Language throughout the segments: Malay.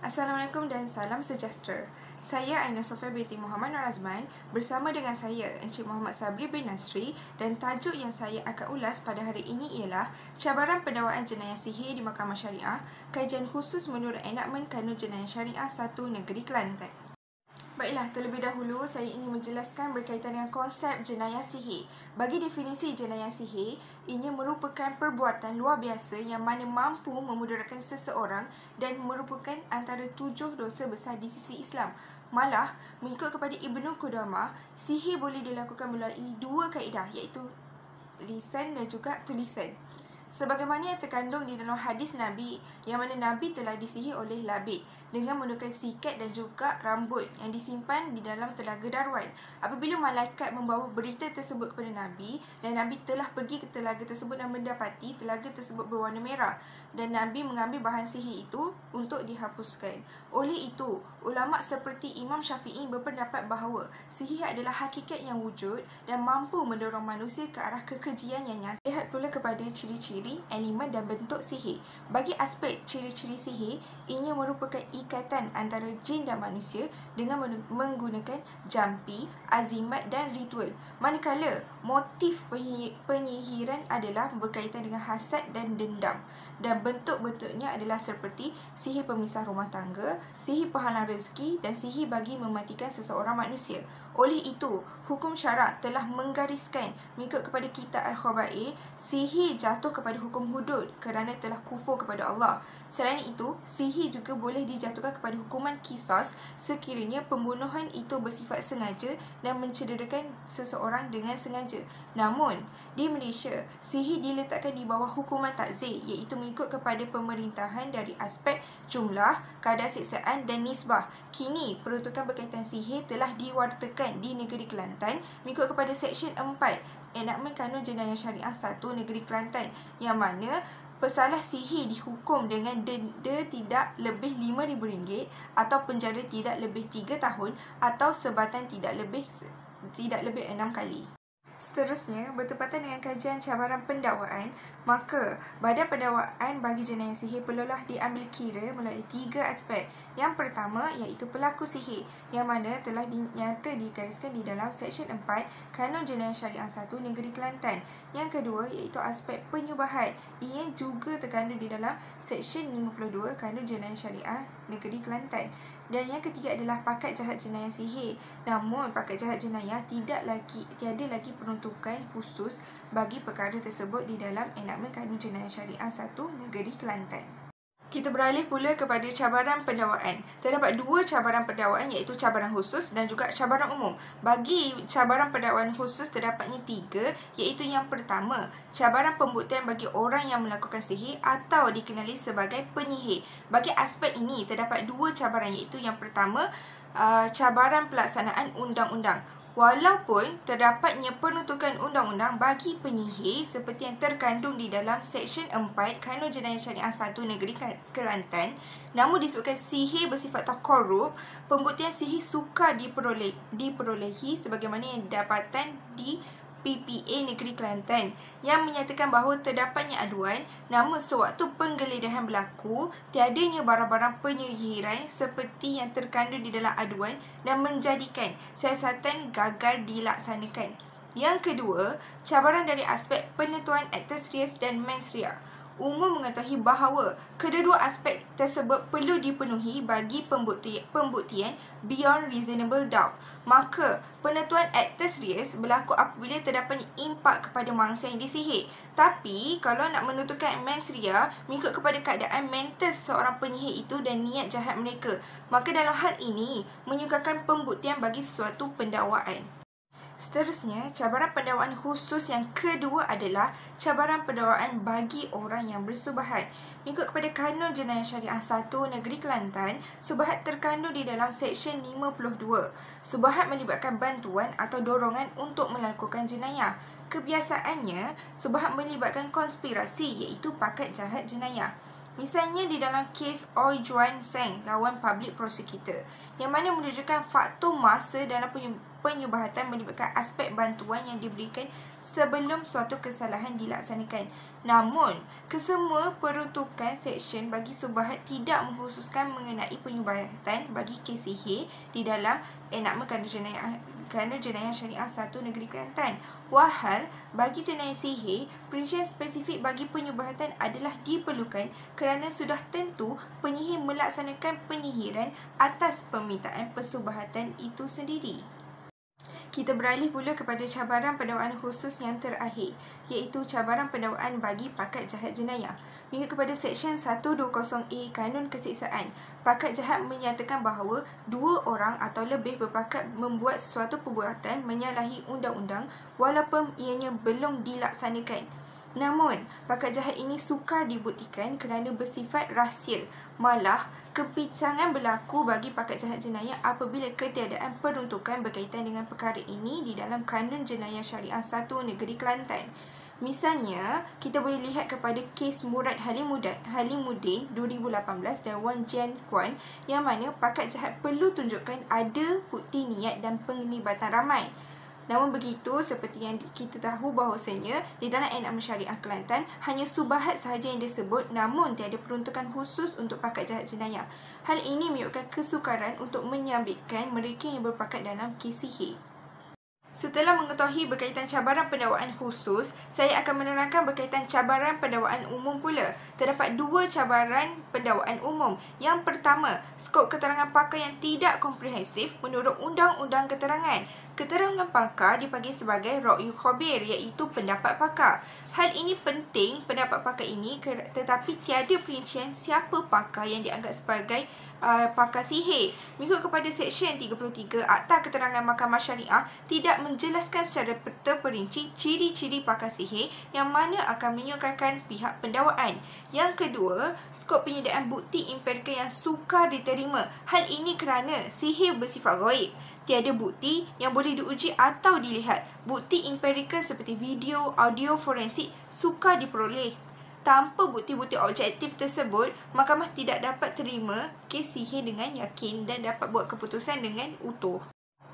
Assalamualaikum dan salam sejahtera. Saya Aina Sofia binti Muhammad Nur Azman bersama dengan saya Encik Muhammad Sabri bin Nasri, dan tajuk yang saya akan ulas pada hari ini ialah cabaran pendakwaan jenayah sihir di Mahkamah Syariah, kajian khusus menurut enakmen Kanun Jenayah Syariah 1 Negeri Kelantan. Baiklah, terlebih dahulu saya ingin menjelaskan berkaitan dengan konsep jenayah sihir. Bagi definisi jenayah sihir, ini merupakan perbuatan luar biasa yang mana mampu memudaratkan seseorang dan merupakan antara 7 dosa besar di sisi Islam. Malah, mengikut kepada Ibnu Qudamah, sihir boleh dilakukan melalui 2 kaedah, iaitu lisan dan juga tulisan. Sebagaimana yang terkandung di dalam hadis Nabi, yang mana Nabi telah disihir oleh Labid dengan menggunakan sikat dan juga rambut yang disimpan di dalam telaga Darwan. Apabila malaikat membawa berita tersebut kepada Nabi, dan Nabi telah pergi ke telaga tersebut dan mendapati telaga tersebut berwarna merah, dan Nabi mengambil bahan sihir itu untuk dihapuskan. Oleh itu, ulama seperti Imam Syafi'i berpendapat bahawa sihir adalah hakikat yang wujud dan mampu mendorong manusia ke arah kekejian yang nyata. Lihat pula kepada ciri-ciri, elemen dan bentuk sihir. Bagi aspek ciri-ciri sihir, ianya merupakan ikatan antara jin dan manusia dengan menggunakan jampi, azimat dan ritual. Manakala motif penyihiran adalah berkaitan dengan hasad dan dendam, dan bentuk-bentuknya adalah seperti sihir pemisah rumah tangga, sihir penghalang rezeki dan sihir bagi mematikan seseorang manusia. Oleh itu, hukum syarak telah menggariskan mengikut kepada kitab Al-Khabair, sihir jatuh kepada hukum hudud kerana telah kufur kepada Allah. Selain itu, sihir juga boleh dijatuhkan kepada hukuman qisas sekiranya pembunuhan itu bersifat sengaja dan mencederakan seseorang dengan sengaja. Namun, di Malaysia, sihir diletakkan di bawah hukuman takzir, iaitu mengikut kepada pemerintahan dari aspek jumlah, kadar siksaan dan nisbah. Kini, peruntukan berkaitan sihir telah diwartakan di negeri Kelantan mengikut kepada Seksyen 4 enakmen Kanun Jenayah Syariah 1 Negeri Kelantan, yang mana pesalah sihir dihukum dengan denda tidak lebih RM5,000 atau penjara tidak lebih 3 tahun atau sebatan tidak lebih 6 kali. Seterusnya, bertepatan dengan kajian cabaran pendakwaan, maka badan pendakwaan bagi jenayah sihir perlulah diambil kira melalui 3 aspek. Yang pertama iaitu pelaku sihir, yang mana telah nyata digariskan di dalam Seksyen 4 Kanun Jenayah Syariah 1 Negeri Kelantan. Yang kedua iaitu aspek penyubahat, ia juga terkandung di dalam Seksyen 52 Kanun Jenayah Syariah Negeri Kelantan. Dan yang ketiga adalah pakat jahat jenayah sihir. Namun, pakat jahat jenayah tiada lagi peruntukan khusus bagi perkara tersebut di dalam enakmen Kanun Jenayah Syariah 1 Negeri Kelantan. Kita beralih pula kepada cabaran pendakwaan. Terdapat 2 cabaran pendakwaan, iaitu cabaran khusus dan juga cabaran umum. Bagi cabaran pendakwaan khusus terdapatnya 3, iaitu yang pertama, cabaran pembuktian bagi orang yang melakukan sihir atau dikenali sebagai penyihir. Bagi aspek ini terdapat 2 cabaran, iaitu yang pertama, cabaran pelaksanaan undang-undang. Walaupun terdapatnya penuntukan undang-undang bagi penyihir seperti yang terkandung di dalam Seksyen 4 Kanun Jenayah Syariah 1 Negeri Kelantan, namun disebabkan sihir bersifat korup, pembuktian sihir sukar diperolehi sebagaimana yang didapatan di PPA Negeri Kelantan yang menyatakan bahawa terdapatnya aduan, namun sewaktu penggeledahan berlaku, tiadanya barang-barang penyihiran seperti yang terkandung di dalam aduan dan menjadikan siasatan gagal dilaksanakan. Yang kedua, cabaran dari aspek penentuan akta serius dan mens rea. Umum mengetahui bahawa kedua-dua aspek tersebut perlu dipenuhi bagi pembuktian beyond reasonable doubt. Maka, penentuan akta serius berlaku apabila terdapatnya impak kepada mangsa yang disihir. Tapi, kalau nak menentukan mens rea, mengikut kepada keadaan mental seseorang penyihir itu dan niat jahat mereka, maka dalam hal ini menyukarkan pembuktian bagi sesuatu pendakwaan. Seterusnya, cabaran pendakwaan khusus yang kedua adalah cabaran pendakwaan bagi orang yang bersubahat. Mengikut kepada Kanun Jenayah Syariah 1 Negeri Kelantan, subahat terkandung di dalam Seksyen 52. Subahat melibatkan bantuan atau dorongan untuk melakukan jenayah. Kebiasaannya, subahat melibatkan konspirasi, iaitu pakat jahat jenayah. Misalnya di dalam kes Oi Juan Seng lawan Public Prosecutor, yang mana menunjukkan faktor masa dalam penyubahatan melibatkan aspek bantuan yang diberikan sebelum suatu kesalahan dilaksanakan. Namun, kesemua peruntukan seksyen bagi subahat tidak mengkhususkan mengenai penyubahatan bagi kes sihir di dalam enakmen Kanun Jenayah Syariah 1 Negeri Kelantan. Walhal, bagi jenayah sihir, perincian spesifik bagi penyubahatan adalah diperlukan kerana sudah tentu penyihir melaksanakan penyihiran atas permintaan persubahatan itu sendiri. Kita beralih pula kepada cabaran pendakwaan khusus yang terakhir, iaitu cabaran pendakwaan bagi pakat jahat jenayah. Mengikut kepada Seksyen 120A Kanun Keseksaan, pakat jahat menyatakan bahawa dua orang atau lebih berpakat membuat sesuatu perbuatan menyalahi undang-undang walaupun ianya belum dilaksanakan. Namun, pakat jahat ini sukar dibuktikan kerana bersifat rahsia. Malah, kepincangan berlaku bagi pakat jahat jenayah apabila ketiadaan peruntukan berkaitan dengan perkara ini di dalam Kanun Jenayah Syariah 1 Negeri Kelantan. Misalnya, kita boleh lihat kepada kes Murad Halimuddin 2018 dan Wan Jian Kuan, yang mana pakat jahat perlu tunjukkan ada bukti niat dan penglibatan ramai. Namun begitu, seperti yang kita tahu bahawasanya di dalam enakmen syariah Kelantan hanya subahat sahaja yang disebut, namun tiada peruntukan khusus untuk pakat jahat jenayah. Hal ini menyebabkan kesukaran untuk menyabitkan mereka yang berpakat dalam kes sihir. Setelah mengetahui berkaitan cabaran pendakwaan khusus, saya akan menerangkan berkaitan cabaran pendakwaan umum pula. Terdapat dua cabaran pendakwaan umum. Yang pertama, skop keterangan pakar yang tidak komprehensif menurut Undang-Undang Keterangan. Keterangan pakar dipanggil sebagai ra'yu khabir, iaitu pendapat pakar. Hal ini penting, pendapat pakar ini, tetapi tiada perincian siapa pakar yang dianggap sebagai pakar sihir. Mengikut kepada Seksyen 33 Akta Keterangan Mahkamah Syariah, tidak menjelaskan secara terperinci ciri-ciri pakar sihir yang mana akan menyukarkan pihak pendakwaan. Yang kedua, skop penyediaan bukti empirikal yang sukar diterima. Hal ini kerana sihir bersifat ghaib. Tiada bukti yang boleh diuji atau dilihat. Bukti empirikal seperti video, audio forensik sukar diperoleh. Tanpa bukti-bukti objektif tersebut, mahkamah tidak dapat terima kes sihir dengan yakin dan dapat buat keputusan dengan utuh.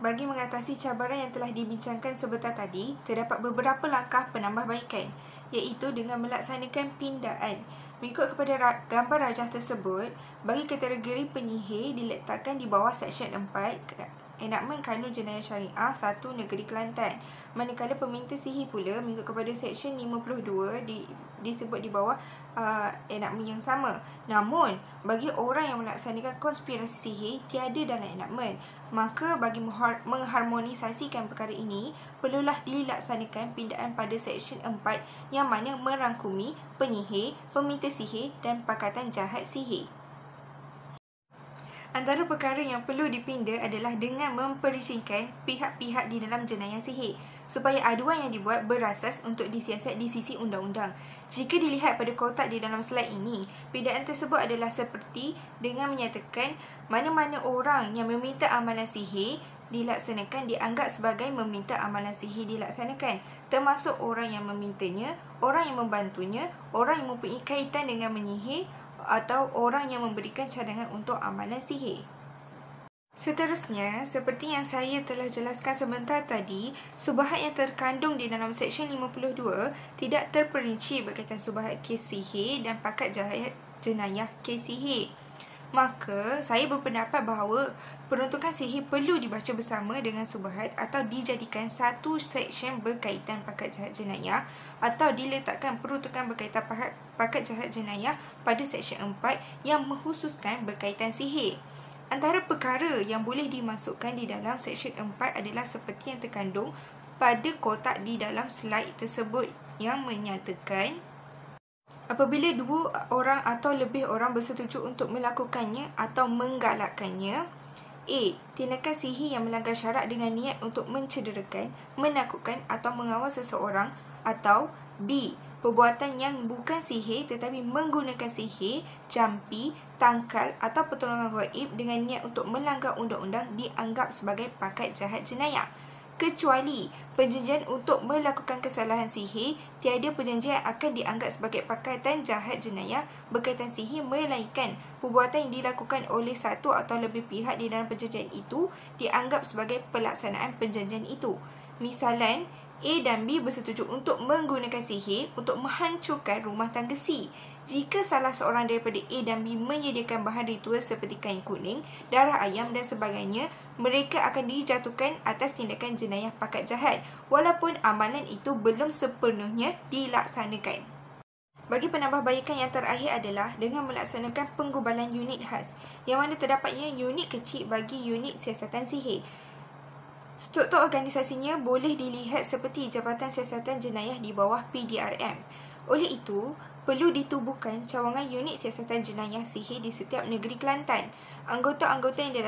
Bagi mengatasi cabaran yang telah dibincangkan sebentar tadi, terdapat beberapa langkah penambahbaikan, iaitu dengan melaksanakan pindaan. Mengikut kepada gambar rajah tersebut, bagi kategori penyihir diletakkan di bawah Seksyen 4 Enakmen Kanun Jenayah Syariah 1 Negeri Kelantan. Manakala peminta sihir pula mengikut kepada Seksyen 52 disebut di bawah enakmen yang sama. Namun, bagi orang yang melaksanakan konspirasi sihir tiada dalam enakmen. Maka bagi mengharmonisasikan perkara ini, perlulah dilaksanakan pindaan pada Seksyen 4 yang mana merangkumi penyihir, peminta sihir dan pakatan jahat sihir. Antara perkara yang perlu dipinda adalah dengan memperincikan pihak-pihak di dalam jenayah sihir supaya aduan yang dibuat berasas untuk disiasat di sisi undang-undang. Jika dilihat pada kotak di dalam slide ini, pindaan tersebut adalah seperti dengan menyatakan mana-mana orang yang meminta amalan sihir dilaksanakan dianggap sebagai meminta amalan sihir dilaksanakan, termasuk orang yang memintanya, orang yang membantunya, orang yang mempunyai kaitan dengan menyihir atau orang yang memberikan cadangan untuk amalan sihir. Seterusnya, seperti yang saya telah jelaskan sebentar tadi, subahat yang terkandung di dalam Seksyen 52 tidak terperinci berkaitan subahat kes sihir dan pakat jahat jenayah kes sihir. Maka, saya berpendapat bahawa peruntukan sihir perlu dibaca bersama dengan subahat atau dijadikan satu seksyen berkaitan pakat jahat jenayah atau diletakkan peruntukan berkaitan pakat jahat jenayah pada Seksyen 4 yang mengkhususkan berkaitan sihir. Antara perkara yang boleh dimasukkan di dalam Seksyen 4 adalah seperti yang terkandung pada kotak di dalam slide tersebut yang menyatakan apabila dua orang atau lebih orang bersetuju untuk melakukannya atau menggalakkannya. A. Tindakan sihir yang melanggar syarat dengan niat untuk mencederakan, menakutkan atau mengawal seseorang. Atau B. Perbuatan yang bukan sihir tetapi menggunakan sihir, jampi, tangkal atau pertolongan gaib dengan niat untuk melanggar undang-undang dianggap sebagai pakat jahat jenayah. kecuali perjanjian untuk melakukan kesalahan sihir. Tiada perjanjian akan dianggap sebagai perkaitan jahat jenayah berkaitan sihir, melainkan perbuatan yang dilakukan oleh satu atau lebih pihak di dalam perjanjian itu dianggap sebagai pelaksanaan perjanjian itu. Misalan, A dan B bersetuju untuk menggunakan sihir untuk menghancurkan rumah tangga C. Jika salah seorang daripada A dan B menyediakan bahan ritual seperti kain kuning, darah ayam dan sebagainya, mereka akan dijatuhkan atas tindakan jenayah pakat jahat, walaupun amalan itu belum sepenuhnya dilaksanakan. Bagi penambahbaikan yang terakhir adalah dengan melaksanakan penggubalan unit khas, yang mana terdapatnya unit kecil bagi unit siasatan sihir. Struktur organisasinya boleh dilihat seperti Jabatan Siasatan Jenayah di bawah PDRM. Oleh itu, perlu ditubuhkan cawangan unit siasatan jenayah sihir di setiap negeri Kelantan. Anggota-anggota yang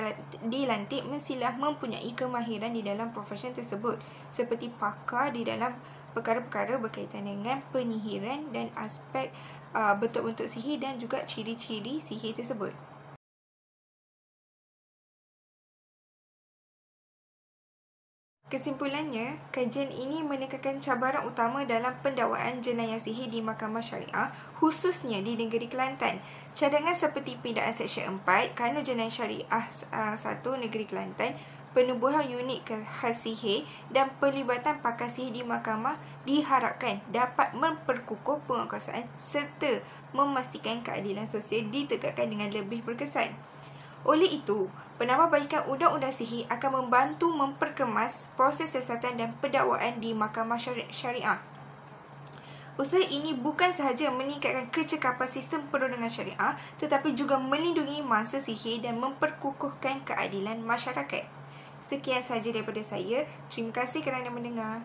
dilantik mestilah mempunyai kemahiran di dalam profesi tersebut, seperti pakar di dalam perkara-perkara berkaitan dengan penyihiran dan aspek bentuk-bentuk sihir dan juga ciri-ciri sihir tersebut. Kesimpulannya, kajian ini menekankan cabaran utama dalam pendakwaan jenayah sihir di Mahkamah Syariah, khususnya di negeri Kelantan. Cadangan seperti pindaan Seksyen 4, Kanun Jenayah Syariah 1 Negeri Kelantan, penubuhan unit khas sihir dan pelibatan pakar sihir di mahkamah diharapkan dapat memperkukuh penguasaan serta memastikan keadilan sosial ditegakkan dengan lebih berkesan. Oleh itu, penambahbaikan Undang-Undang Sihir akan membantu memperkemas proses siasatan dan pendakwaan di Mahkamah Syariah. Usaha ini bukan sahaja meningkatkan kecekapan sistem perundangan syariah, tetapi juga melindungi mangsa sihir dan memperkukuhkan keadilan masyarakat. Sekian sahaja daripada saya. Terima kasih kerana mendengar.